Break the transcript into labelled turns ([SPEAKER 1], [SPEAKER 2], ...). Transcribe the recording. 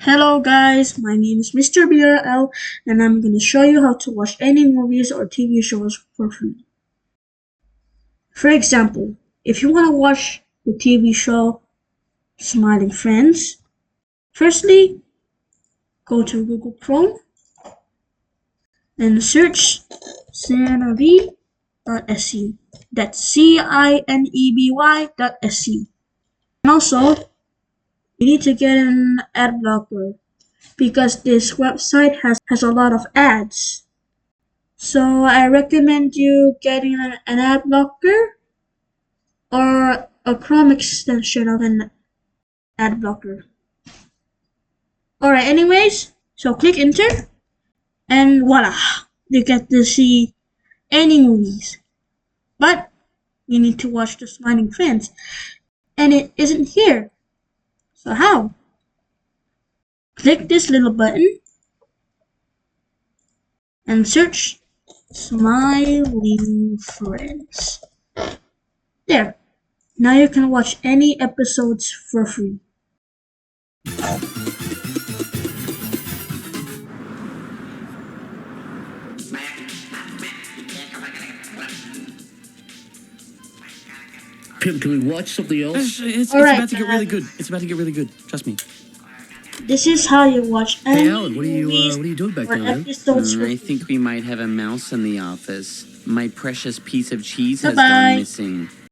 [SPEAKER 1] Hello guys, my name is Mr. BRL and I'm going to show you how to watch any movies or TV shows for free. For example, if you want to watch the TV show Smiling Friends, firstly, go to Google Chrome and search cineby.se. That's cineby.se. And also, you need to get an ad blocker because this website has a lot of ads. So I recommend you getting an ad blocker or a Chrome extension of an ad blocker. Alright, anyways, so click enter and voila, you get to see any movies. But you need to watch the Smiling Friends and it isn't here. So how? Click this little button and search Smiling Friends. There. Now you can watch any episodes for free.
[SPEAKER 2] Pim, can we watch something else?
[SPEAKER 3] It's
[SPEAKER 1] Alright,
[SPEAKER 3] about to get really good. It's about to get really good. Trust me.
[SPEAKER 1] This is how you watch any
[SPEAKER 2] Hey, Alan, what are
[SPEAKER 1] movies
[SPEAKER 2] you doing back
[SPEAKER 1] or
[SPEAKER 2] there, man?
[SPEAKER 1] episodes for
[SPEAKER 3] I
[SPEAKER 1] free.
[SPEAKER 3] think we might have a mouse in the office. My precious piece of cheese has
[SPEAKER 1] Bye-bye.
[SPEAKER 3] gone missing.